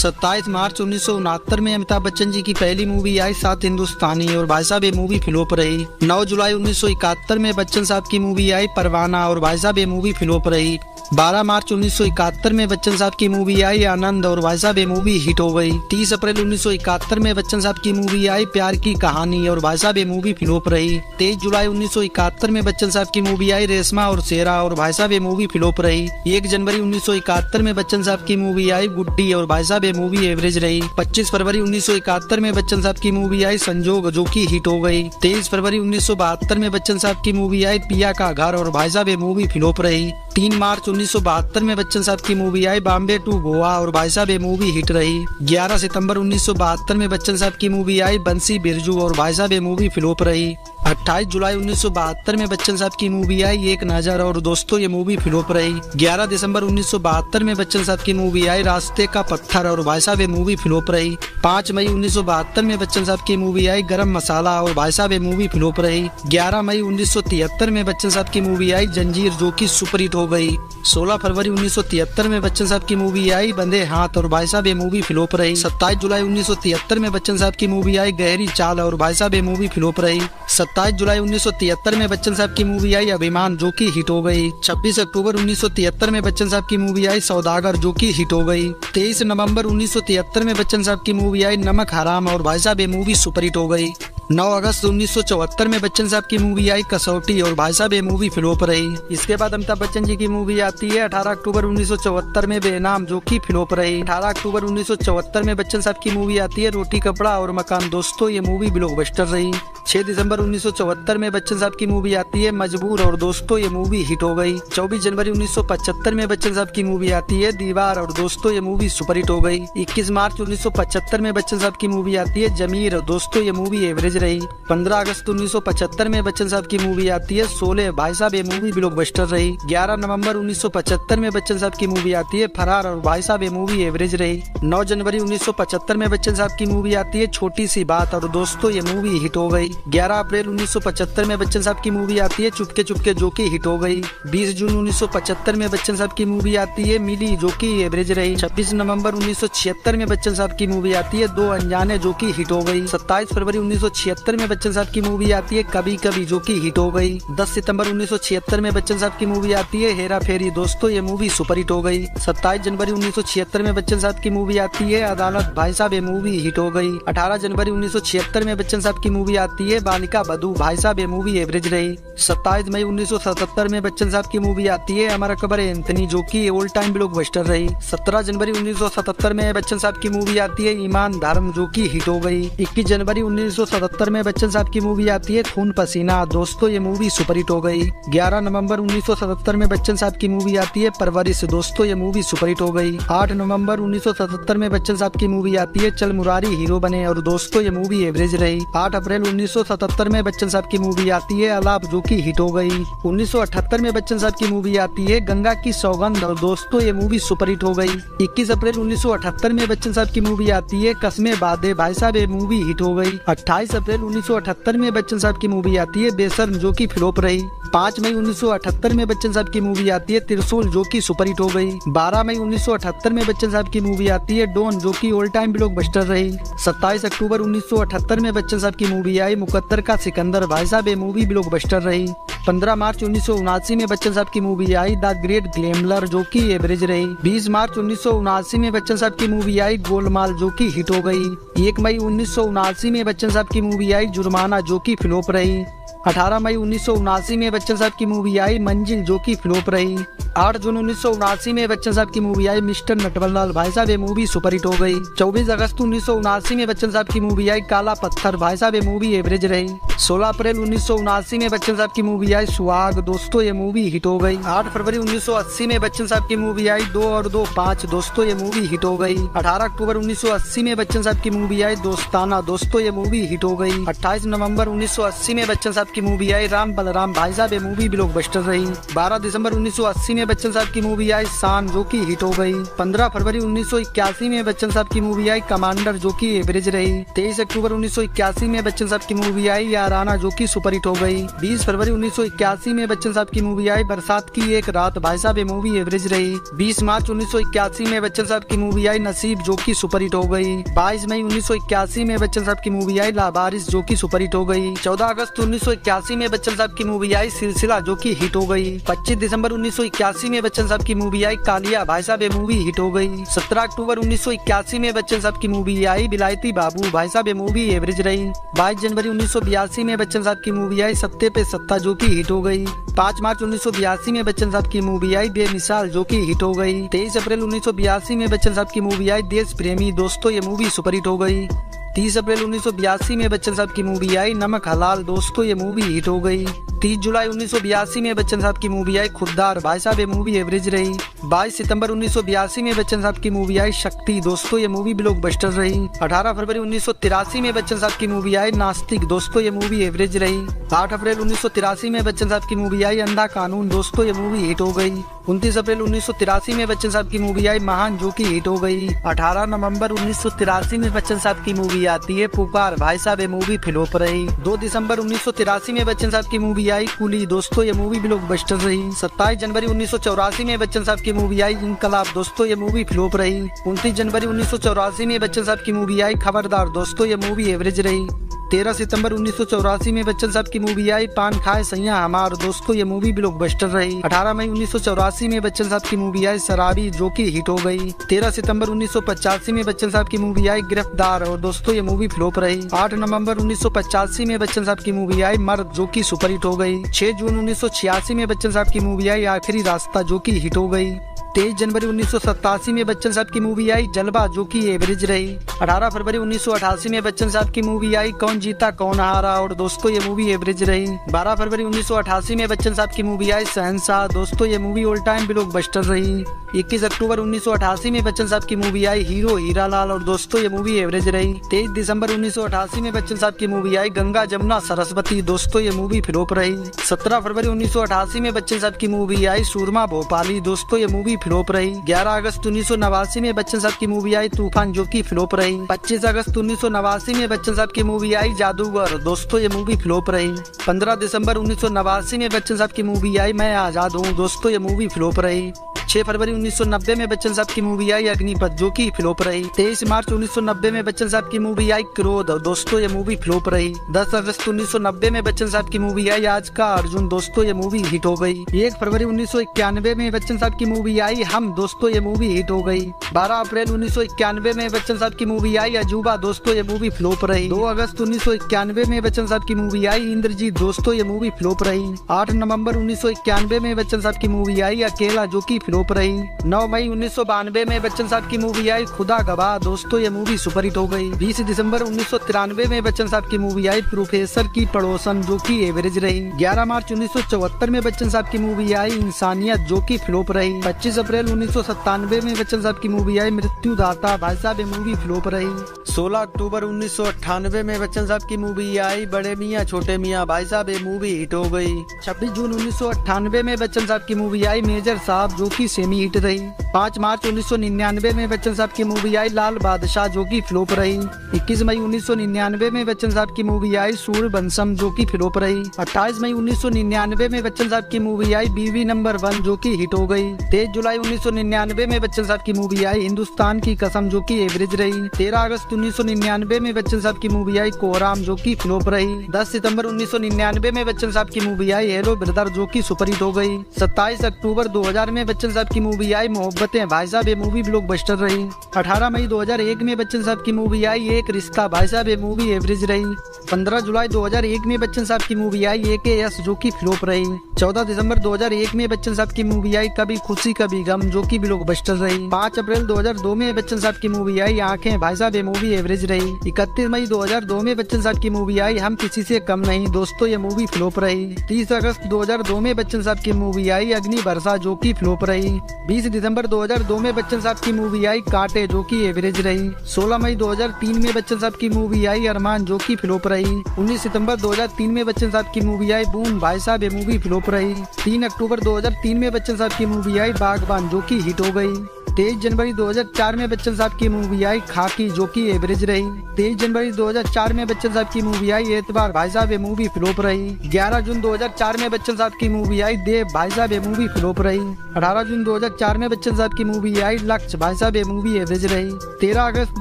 27 मार्च 1969 में अमिताभ बच्चन जी की पहली मूवी आई सात हिंदुस्तानी और भाई साहब ये मूवी फ्लॉप रही। 9 जुलाई 1971 में बच्चन साहब की मूवी आई परवाना और भाई साहब ये मूवी फ्लॉप रही। 12 मार्च 1971 में बच्चन साहब की मूवी आई आनंद और भाई साहब ये मूवी हिट हो गई। 30 अप्रैल 1971 में बच्चन साहब की मूवी आई प्यार की कहानी और भाई साहब ये मूवी फ्लॉप रही। 23 जुलाई 1971 में बच्चन साहब की मूवी आई रेशमा और शेरा और भाई साहब ये मूवी फ्लॉप रही। 1 जनवरी 1971 में बच्चन साहब की मूवी आई गुड्डी और भाई साहब ये मूवी एवरेज रही। 25 फरवरी 1971 में बच्चन साहब की मूवी आई संजोग जो की हिट हो गई। 23 फरवरी 1972 में बच्चन साहब की मूवी आई पिया का घर और भाई साहब ये मूवी फ्लॉप रही। 3 मार्च 1972 में बच्चन साहब की मूवी आई बॉम्बे टू गोवा और भाई साहब ये मूवी हिट रही। 11 सितंबर 1972 में बच्चन साहब की मूवी आई बंसी बिरजू और भाई साहब ये मूवी फ्लॉप रही। 28 जुलाई 1972 में बच्चन साहब की मूवी आई एक नजर और दोस्तों ये मूवी फ्लॉप रही। 11 दिसंबर 1972 में बच्चन साहब की मूवी आई रास्ते का पत्थर और भाई साहब ये मूवी फ्लॉप रही। 5 मई 1972 में बच्चन साहब की मूवी आई गरम मसाला और भाई साहब ये मूवी फ्लॉप रही। 11 मई 1973 में बच्चन साहब की मूवी आई जंजीर जो की सुपरहिट हो गई। 16 फरवरी 1973 में बच्चन साहब की मूवी आई बंधे हाथ और भाई साहब ये मूवी फ्लॉप रही। 27 जुलाई 1973 में बच्चन साहब की मूवी आई गहरी चाल और भाई साहब ये मूवी फ्लॉप रही। 27 जुलाई 1973 में बच्चन साहब की मूवी आई अभिमान जो की हिट हो गई। 26 अक्टूबर 1973 में बच्चन साहब की मूवी आई सौदागर जो की हिट हो गई। 23 नवंबर 1973 में बच्चन साहब की मूवी आई नमक हराम और भाई साहब ये मूवी सुपरहिट हो गई। 9 अगस्त 1974 में बच्चन साहब की मूवी आई कसौटी और भाई साहब ये मूवी फ्लॉप रही। इसके बाद अमिताभ बच्चन जी की मूवी आती है 18 अक्टूबर 1974 में बेनाम जो की फ्लॉप रही। 18 अक्टूबर 1974 में बच्चन साहब की मूवी आती है रोटी कपड़ा और मकान दोस्तों ये मूवी ब्लॉकबस्टर रही। 6 दिसंबर 1974 में बच्चन साहब की मूवी आती है मजबूर और दोस्तों ये मूवी हिट हो गई। 24 जनवरी 1975 में बच्चन साहब की मूवी आती है दीवार और दोस्तों ये मूवी सुपरहिट हो गई। 21 मार्च 1975 में बच्चन साहब की मूवी आती है जमीर और दोस्तों ये मूवी एवरेज रही। 15 अगस्त 1975 में बच्चन साहब की मूवी आती है शोले भाई साहब ये मूवी ब्लॉकबस्टर रही। 11 नवंबर 1975 में बच्चन साहब की मूवी आती है फरार और भाई साहब ये मूवी एवरेज रही। 9 जनवरी 1975 में बच्चन साहब की मूवी आती है छोटी सी बात और दोस्तों ये मूवी हिट हो गई। 11 अप्रैल 1975 में बच्चन साहब की मूवी आती है चुपके चुपके जो की हिट हो गई। 20 जून 1975 में बच्चन साहब की मूवी आती है मिली जो की एवरेज रही। 26 नवंबर 1976 में बच्चन साहब की मूवी आती है दो अनजाने जो की हिट हो गई। 27 फरवरी 1976 में बच्चन साहब की मूवी आती है कभी कभी जो की हिट हो गई। 10 सितंबर 1976 में बच्चन साहब की मूवी आती है हेरा फेरी दोस्तों ये मूवी सुपरहिट हो गई। 27 जनवरी 1976 में बच्चन साहब की मूवी आती है अदालत भाई साहब ये मूवी हिट हो गई। 18 जनवरी 1976 में बच्चन साहब की मूवी आती है बालिका बधू भाई साहब ये मूवी एवरेज रही। 27 मई 1977 में बच्चन साहब की मूवी आती है अमर अकबर एंथनी जो की ऑल टाइम ब्लॉकबस्टर रही। 17 जनवरी 1977 में बच्चन साहब की मूवी आती है ईमान धर्म जो की हिट हो गई। 21 जनवरी 1977 में बच्चन साहब की मूवी आती है खून पसीना दोस्तों ये मूवी सुपरहिट हो गई। 11 नवंबर 1977 में बच्चन साहब की मूवी आती है परवरिश दोस्तों ये मूवी सुपरहिट हो गई। 8 नवंबर 1977 में बच्चन साहब की मूवी आती है चल मुरारी हीरो बने और दोस्तों ये मूवी एवरेज रही। 8 अप्रैल 1977 में बच्चन साहब की मूवी आती है अलाप जो की हिट हो गई। 1978 में बच्चन साहब की मूवी आती है गंगा की सौगंध और दोस्तों ये मूवी सुपरहिट हो गई। 21 अप्रैल 1978 में बच्चन साहब की मूवी आती है कस्मे बादे भाई साहब ये मूवी हिट हो गई। 28 अप्रैल 1978 में बच्चन साहब की मूवी आती है बेशर्म जो की फ्लॉप रही। 5 मई 1978 में बच्चन साहब की मूवी आती है त्रिशूल जो की सुपरहिट हो गई। 12 मई 1978 में बच्चन साहब की मूवी आती है डॉन जो की ऑल टाइम ब्लॉकबस्टर रही। 27 अक्टूबर 1978 में बच्चन साहब की मूवी आई मुकद्दर का सिकंदर भाई साहब ये मूवी ब्लॉकबस्टर रही। 15 मार्च 1979 में बच्चन साहब की movie I the great glamour जो की एवरेज रही। 20 मार्च 1979 में बच्चन साहब की मूवी आई गोलमाल जो की हिट हो गई। 1 मई 1979 में बच्चन साहब की मूवी आई जुर्माना जो की फ्लॉप रही। 18 मई 1979 में बच्चन साहब की मूवी आई मंजिल जो की फ्लॉप रही। 8 जून 1979 में बच्चन साहब की मूवी आई मिस्टर नटवरलाल भाई साहब ये मूवी सुपरहिट हो गई। 24 अगस्त 1979 में बच्चन साहब की मूवी आई काला पत्थर भाई साहब ये मूवी एवरेज रही। 16 अप्रैल 1979 में बच्चन साहब की मूवी आई सुहाग दोस्तों ये मूवी हिट हो गई। 8 फरवरी 1980 में बच्चन साहब की मूवी आई 2 और 2 5 दोस्तों ये मूवी हिट हो गई। 18 अक्टूबर 1980 में बच्चन साहब की मूवी आई दोस्ताना दोस्तों ये मूवी हिट हो गई। 28 नवंबर 1980 में बच्चन साहब की मूवी आई राम बलराम भाई साहब ये मूवी ब्लॉकबस्टर रही। 12 दिसंबर 1980 में में बच्चन साहब की मूवी आई शान जो की हिट हो गई। 15 फरवरी 1981 में बच्चन साहब की मूवी आई कमांडर जो की एवरेज रही। 23 अक्टूबर 1981 में बच्चन साहब की मूवी आई याराना जो की सुपर हिट हो गई। 20 फरवरी 1981 में बच्चन साहब की मूवी आई बरसात की एक रात, भाई साहब ये मूवी एवरेज रही। 20 मार्च 1981 में बच्चन साहब की मूवी आई नसीब जो की सुपर हिट हो गई। 22 मई 1981 में बच्चन साहब की मूवी आई लावारिस जो की सुपर हिट हो गई। 14 अगस्त 1981 में बच्चन साहब की मूवी आई सिलसिला जो की हिट हो गई। 25 दिसंबर 1981 में बच्चन साहब की मूवी आई कालिया, भाई साहब ये मूवी हिट हो गई। 17 अक्टूबर 1981 में बच्चन साहब की मूवी आई बिलायती बाबू, भाई साहब ये मूवी एवरेज रही। 22 जनवरी 1982 में बच्चन साहब की मूवी आई सत्ते पे सत्ता जो की हिट हो गई। 5 मार्च 1982 में बच्चन साहब की मूवी आई बेमिसाल जो की हिट हो गई। 23 अप्रैल 1982 में बच्चन साहब की मूवी आई देश प्रेमी दोस्तों, ये मूवी सुपर हिट हो गई। 30 अप्रैल 1982 में बच्चन साहब की मूवी आई नमक हलाल दोस्तों, ये मूवी हिट हो गई। 30 जुलाई 1982 में बच्चन साहब की मूवी आई खुददार, भाई साहब ये मूवी एवरेज रही। 22 सितंबर 1982 में बच्चन साहब की मूवी आई शक्ति दोस्तों, ये मूवी ब्लॉकबस्टर रही। 18 फरवरी 1983 में बच्चन साहब की मूवी आई नास्तिक दोस्तों, ये मूवी एवरेज रही। 8 अप्रैल 1983 में बच्चन साहब की मूवी आई अंधा कानून दोस्तों, ये मूवी हिट हो गई। 29 अप्रैल 1983 में बच्चन साहब की मूवी आई महान जो की हिट हो गई। 18 नवंबर 1983 में बच्चन साहब की मूवी आती है पुकार, भाई साहब ये मूवी फ्लॉप रही। 2 दिसंबर 1983 में बच्चन साहब की मूवी आई कुली दोस्तों, ये मूवी ब्लॉकबस्टर रही। 27 जनवरी 1984 में बच्चन साहब की मूवी आई इनकलाब दोस्तों, ये मूवी फ्लॉप रही। 29 जनवरी 1984 में बच्चन साहब की मूवी आई खबरदार दोस्तों, ये मूवी एवरेज रही। 13 सितंबर 1984 में बच्चन साहब की मूवी आई पान खाए सैया हमार दोस्तों, ये मूवी ब्लॉकबस्टर रही। 18 मई 1984 में बच्चन साहब की मूवी आई शराबी जो की हिट हो गई। 13 सितंबर 1985 में बच्चन साहब की मूवी आई गिरफ्तार और दोस्तों ये मूवी फ्लॉप रही। 8 नवंबर 1985 में बच्चन साहब की मूवी आई मर्द जो की सुपर हिट हो गई। 6 जून 1986 में बच्चन साहब की मूवी आई आखिरी रास्ता जो की हिट हो गई। 23 जनवरी 1987 में बच्चन साहब की मूवी आई जलवा जो की एवरेज रही। 18 फरवरी 1988 में बच्चन साहब की मूवी आई कौन जीता कौन हारा और दोस्तों ये मूवी एवरेज रही। 12 फरवरी 1988 में बच्चन साहब की मूवी आई शहंशाह दोस्तों, ये मूवी ऑल टाइम ब्लॉकबस्टर रही। 21 अक्टूबर 1988 में बच्चन साहब की मूवी आई हीरो हीरालाल और दोस्तों ये मूवी एवरेज रही। 23 दिसंबर 1988 में बच्चन साहब की मूवी आई गंगा जमुना सरस्वती दोस्तों, ये मूवी फ्लॉप रही। 17 फरवरी 1988 में बच्चन साहब की मूवी आई सूरमा भोपाली दोस्तों, ये मूवी फ्लॉप रही। 11 अगस्त 1989 में बच्चन साहब की मूवी आई तूफान जो की फ्लॉप रही। 25 अगस्त 1989 में बच्चन साहब की मूवी आई जादूगर दोस्तों, ये मूवी फ्लॉप रही। 15 दिसंबर 1989 में बच्चन साहब की मूवी आई मैं आजाद हूँ दोस्तों, ये मूवी फ्लॉप रही। 6 फरवरी 1990 में बच्चन साहब की मूवी आई अग्निपथ जो की फ्लॉप रही। 23 मार्च 1990 में बच्चन साहब की मूवी आई क्रोध दोस्तों, ये मूवी फ्लॉप रही। 10 अगस्त 1990 में बच्चन साहब की मूवी आई आज का अर्जुन दोस्तों, ये मूवी हिट हो गई। 1 फरवरी 1991 में बच्चन साहब की मूवी आई हम दोस्तों, ये मूवी हिट हो गई। 12 अप्रैल 1991 में बच्चन साहब की मूवी आई अजूबा दोस्तों, ये मूवी फ्लॉप रही। 2 अगस्त 1991 में बच्चन साहब की मूवी आई इंद्रजीत दोस्तों, ये मूवी फ्लॉप रही। 8 नवंबर 1991 में बच्चन साहब की मूवी आई अकेला जो की फ्लॉप रही। 9 मई 1992 में बच्चन साहब की मूवी आई खुदा गवाह दोस्तों, ये मूवी सुपर हिट हो गई। 20 दिसंबर 1993 में बच्चन साहब की मूवी आई प्रोफेसर की पड़ोसन जो की एवरेज रही। 11 मार्च 1974 में बच्चन साहब की मूवी आई इंसानियत जो की फ्लॉप रही। 25 अप्रैल 1997 में बच्चन साहब की मूवी आई मृत्युदाता, भाई साहब ये मूवी फ्लॉप रही। 16 अक्टूबर 1998 में बच्चन साहब की मूवी आई बड़े मियाँ छोटे मियाँ, भाई साहब ये मूवी हिट हो गई। 26 जून 1998 में बच्चन साहब की मूवी आई मेजर साहब जो की सेमी हिट रही। 5 मार्च 1999 में बच्चन साहब की मूवी आई लाल बादशाह जो की फ्लॉप रही। 21 मई 1999 में बच्चन साहब की मूवी आई सूर्यवंशम जो की फ्लॉप रही। 28 मई 1999 में बच्चन साहब की मूवी आई बीवी नंबर 1 जो की हिट हो गई। 23 जुलाई 1999 में बच्चन साहब की मूवी आई हिंदुस्तान की कसम जो की एवरेज रही। 13 अगस्त 1999 में बच्चन साहब की मूवी आई कोहराम जो की फ्लॉप रही। 10 सितंबर 1999 में बच्चन साहब की मूवी आई हेलो ब्रदर जो की सुपर हिट हो गई। 27 अक्टूबर 2000 में बच्चन साहब की मूवी आई मोहब्बतें, भाई साहब ये मूवी ब्लॉकबस्टर रही। 18 मई 2001 में बच्चन साहब की मूवी आई एक रिश्ता, भाई साहब ये मूवी एवरेज रही। 15 जुलाई 2001 में बच्चन साहब की मूवी आई AKS जो की फ्लॉप रही। 14 दिसंबर 2001 में बच्चन साहब की मूवी आई कभी खुशी कभी गम जो की ब्लॉकबस्टर रही। 5 अप्रैल 2002 में बच्चन साहब की मूवी आई आंखें, भाई साहब ये मूवी एवरेज रही। 31 मई 2002 में बच्चन साहब की मूवी आई हम किसी से कम नहीं, दोस्तों ये मूवी फ्लॉप रही। 30 अगस्त 2002 में बच्चन साहब की मूवी आई अग्नि वर्षा, जो की फ्लॉप रही। 20 दिसंबर 2002 में बच्चन साहब की मूवी आई कांटे, जो की एवरेज रही। 16 मई 2003 में बच्चन साहब की मूवी आई अरमान, जो की फ्लॉप रही। 19 सितंबर 2003 में बच्चन साहब की मूवी आई बूम भाई साहब ये मूवी फ्लॉप रही। 3 अक्टूबर 2003 में बच्चन साहब की मूवी आई बागबान, जो की हिट हो गई। 23 जनवरी 2004 में बच्चन साहब की मूवी आई खाकी, जो की एवरेज रही। 23 जनवरी 2004 में बच्चन साहब की मूवी आई एतबार, भाई साहब ये मूवी फ्लॉप रही। 11 जून 2004 में बच्चन साहब की मूवी आई देव, भाई साहब ये मूवी फ्लॉप रही। 18 जून 2004 में बच्चन साहब की मूवी आई लक्ष्य, भाई साहब ये मूवी एवरेज रही। 13 अगस्त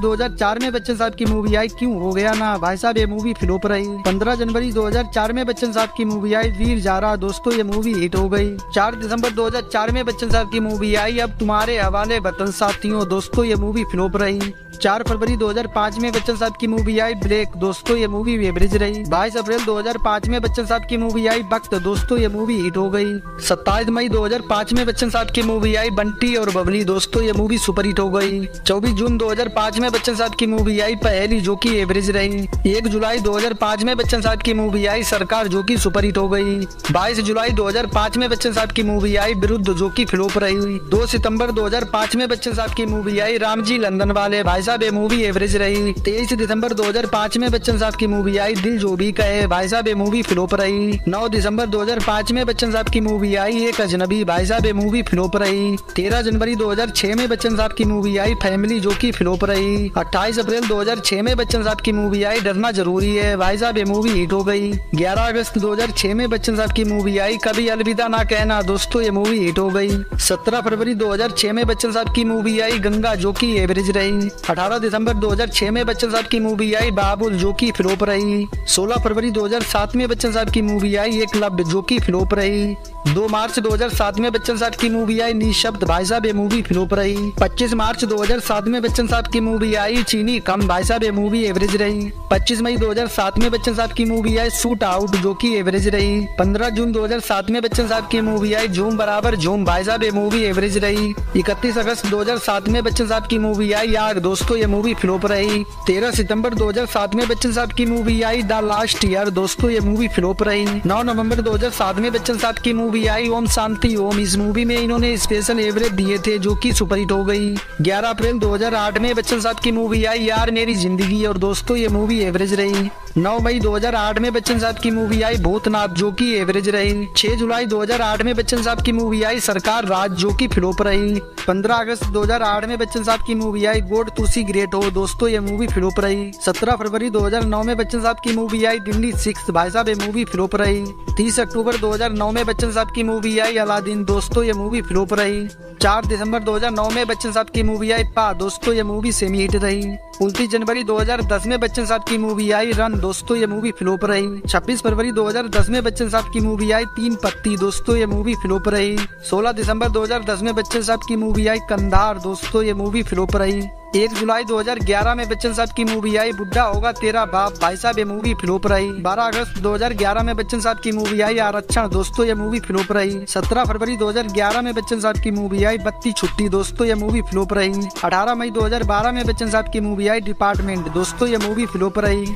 2004 में बच्चन साहब की मूवी आई क्यों हो गया ना, भाई साहब ये मूवी फ्लॉप रही। 15 जनवरी 2004 में बच्चन साहब की मूवी आई वीर जारा, दोस्तों ये मूवी हिट हो गई। 4 दिसंबर 2004 में बच्चन साहब की मूवी आई अब तुम्हारे हवाले वतन साथियों, दोस्तों ये मूवी फ्लॉप रही। 4 फरवरी 2005 में बच्चन साहब की मूवी आई ब्लैक, दोस्तों ये मूवी एवरेज रही। 22 अप्रैल 2005 में बच्चन साहब की मूवी आई वक्त, दोस्तों ये मूवी हिट हो गई। 27 मई 2005 में बच्चन साहब की मूवी आई बंटी और बबली, दोस्तों ये मूवी सुपर हिट हो गई। 24 जून 2005 में बच्चन साहब की मूवी आई पहली, जो की एवरेज रही। 1 जुलाई 2005 में बच्चन साहब की मूवी आई सरकार, जो की सुपर हिट हो गई। 22 जुलाई 2005 में बच्चन साहब की मूवी आई विरुद्ध, जो की फ्लॉप रही। 2 सितंबर 2005 में बच्चन साहब की मूवी आई रामजी लंदन वाले, भाई साहब ये मूवी एवरेज रही। 23 दिसंबर 2005 में बच्चन साहब की मूवी आई दिल जो भी कहे, भाई साहब ये मूवी फ्लॉप रही। 9 दिसंबर 2005 में बच्चन साहब की मूवी आई एक अजनबी, भाई साहब ये मूवी फ्लॉप रही। 13 जनवरी 2006 में बच्चन साहब की मूवी आई फैमिली, जो की फ्लॉप रही। 28 अप्रैल 2006 में बच्चन साहब की मूवी आई डरना जरूरी है, भाई साहब ये मूवी हिट हो गई। 11 अगस्त 2006 में बच्चन साहब की मूवी आई कभी अलविदा ना कहना, दोस्तों ये मूवी हिट हो गई। 17 फरवरी 2006 में बच्चन साहब की मूवी आई गंगा, जो की एवरेज रही। 18 दिसंबर 2006 में बच्चन साहब की मूवी आई बाबुल, जो की फ्लॉप रही। 16 फरवरी 2007 में बच्चन साहब की मूवी आई एक लब, जो की फ्लॉप रही। 2 मार्च 2007 में बच्चन साहब की मूवी आई निशब्द, भाई साहब ये मूवी फ्लॉप रही। 25 मार्च 2007 में बच्चन साहब की मूवी आई चीनी कम, भाई साहब ये मूवी एवरेज रही। 25 मई 2007 में बच्चन साहब की मूवी आई शूट आउट, जो की एवरेज रही। 15 जून 2007 में बच्चन साहब की मूवी आई झूम बराबर झूम, भाई साहब ये मूवी एवरेज रही। 31 अगस्त 2007 में बच्चन साहब की मूवी आई आग, दोस्तों ये मूवी फ्लॉप रही। 13 सितंबर 2007 में बच्चन साहब की movie I the last year, दोस्तों ये मूवी फ्लॉप रही। 9 नवंबर 2007 में बच्चन साहब की मूवी आई ओम शांति ओम, इस मूवी में इन्होंने स्पेशल एवरेज दिए थे, जो की सुपर हिट हो गई। 11 अप्रैल 2008 में बच्चन साहब की मूवी आई यार मेरी जिंदगी, और दोस्तों ये मूवी एवरेज रही। 9 मई 2008 में बच्चन साहब की मूवी आई भूतनाथ, जो की एवरेज रही। 6 जुलाई 2008 में बच्चन साहब की मूवी आई सरकार राज, जो की फ्लॉप रही। 15 अगस्त 2008 में बच्चन साहब की मूवी आई गॉड तुसी ग्रेट हो, दोस्तों ये मूवी फ्लॉप रही। 17 फरवरी 2009 में बच्चन साहब की मूवी आई दिल्ली 6, भाई साहब ये मूवी फ्लॉप रही। 30 अक्टूबर 2009 में बच्चन साहब की मूवी आई अलादीन, दोस्तों ये मूवी फ्लॉप रही। 4 दिसंबर 2009 में बच्चन साहब की मूवी आई पा, दोस्तों ये मूवी सेमी हिट रही। 29 जनवरी 2010 में बच्चन साहब की मूवी आई रन, दोस्तों ये मूवी फ्लॉप रही। 26 फरवरी 2010 में बच्चन साहब की मूवी आई 3 पत्ती, दोस्तों ये मूवी फ्लॉप रही। 16 दिसंबर 2010 में बच्चन साहब की मूवी आई कंधार, दोस्तों ये मूवी फ्लॉप रही। 1 जुलाई 2011 में बच्चन साहब की मूवी आई बुढ़ा होगा तेरा बाप, भाई साहब ये मूवी फ्लॉप रही। 12 अगस्त 2011 में बच्चन साहब की मूवी आई आरक्षण, दोस्तों ये मूवी फ्लॉप रही। 17 फरवरी 2011 में बच्चन साहब की मूवी आई बत्ती छुट्टी, दोस्तों ये मूवी फ्लॉप रही। 18 मई 2012 में बच्चन साहब की मूवी आई डिपार्टमेंट, दोस्तों ये मूवी फ्लॉप रही।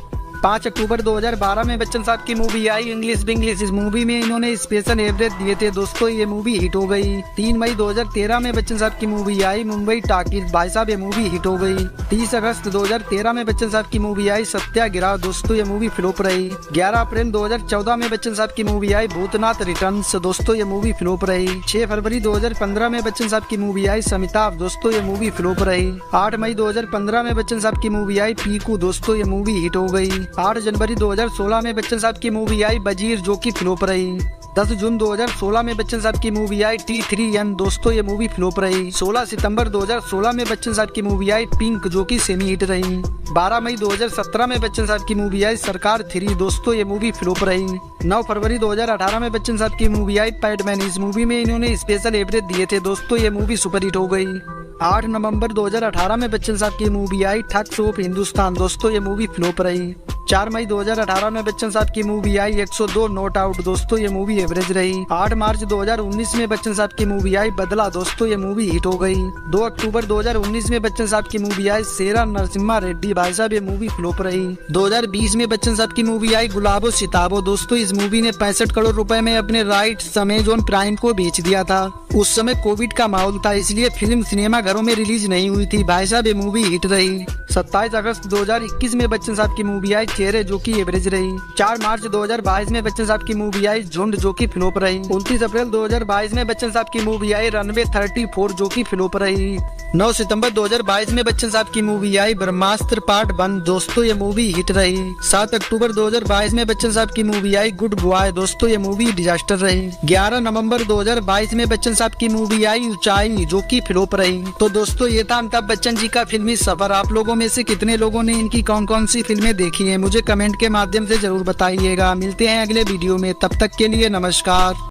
5 अक्टूबर 2012 में बच्चन साहब की मूवी आई इंग्लिश बिंग्लिश, इस मूवी में इन्होंने स्पेशल एवरेज दिए थे, दोस्तों ये मूवी हिट हो गई। 3 मई 2013 में बच्चन साहब की मूवी आई मुंबई टाकीज, भाई साहब ये मूवी हिट हो गई। 30 अगस्त 2013 में बच्चन साहब की मूवी आई सत्याग्रह, दोस्तों ये मूवी फ्लॉप रही। 11 अप्रैल 2014 में बच्चन साहब की मूवी आई भूतनाथ रिटर्न्स, दोस्तों ये मूवी फ्लॉप रही। 6 फरवरी 2015 में बच्चन साहब की मूवी आई समिताभ, दोस्तों ये मूवी फ्लॉप रही। 8 मई 2015 में बच्चन साहब की मूवी आई पीकू, दोस्तों ये मूवी हिट हो गई। 8 जनवरी 2016 में बच्चन साहब की मूवी आई वजीर, जो की फ्लॉप रही। 10 जून 2016 में बच्चन साहब की मूवी आई T3N, दोस्तों ये मूवी फ्लॉप रही। 16 सितंबर 2016 में बच्चन साहब की मूवी आई पिंक, जो की सेमी हिट रही। 12 मई 2017 में बच्चन साहब की मूवी आई सरकार 3, दोस्तों ये मूवी फ्लॉप रही। 9 फरवरी 2018 में बच्चन साहब की मूवी आई पैडमैन, इस मूवी में इन्होंने स्पेशल एवरेज दिए थे, दोस्तों ये मूवी सुपर हिट हो गई। 8 नवंबर 2018 में बच्चन साहब की movie I thugs of Hindustan. दोस्तों ये मूवी फ्लॉप रही। 4 मई 2018 में बच्चन साहब की मूवी आई 102 नॉट आउट। दोस्तों ये मूवी एवरेज रही। 8 मार्च 2019 में बच्चन साहब की मूवी आई बदला। दोस्तों ये मूवी हिट हो गई। 2 अक्टूबर 2019 में बच्चन साहब की मूवी आई शेरा नरसिम्हा रेड्डी। भाई साहब ये मूवी फ्लॉप रही। 2020 में बच्चन साहब की मूवी आई गुलाबो सिताबो। दोस्तों इस मूवी ने 65 करोड़ रुपए में अपने राइट्स अमेज़न प्राइम को बेच दिया था। उस समय कोविड का माहौल था, इसलिए फिल्म सिनेमा घरों में रिलीज नहीं हुई थी। भाई साहब ये मूवी हिट रही। 27 अगस्त 2021 में बच्चन साहब की मूवी आई चेहरे, जो की एवरेज रही। 4 मार्च 2022 में बच्चन साहब की मूवी आई झुंड, जो की फ्लॉप रही। 29 अप्रैल 2022 में बच्चन साहब की मूवी आई रनवे 34, जो की फ्लॉप रही। 9 सितंबर 2022 में बच्चन साहब की मूवी आई ब्रह्मास्त्र पार्ट 1। दोस्तों ये मूवी हिट रही। 7 अक्टूबर 2022 में बच्चन साहब की मूवी आई गुड बॉय। दोस्तों ये मूवी डिजास्टर रही। 11 नवंबर 2022 में बच्चन साहब की मूवी आई ऊंचाई, जो की फ्लॉप रही। तो दोस्तों ये था अमिताभ बच्चन जी का फिल्मी सफर। आप लोगों में से कितने लोगों ने इनकी कौन कौन सी फिल्में देखी हैं, मुझे कमेंट के माध्यम से जरूर बताइएगा। मिलते हैं अगले वीडियो में, तब तक के लिए नमस्कार।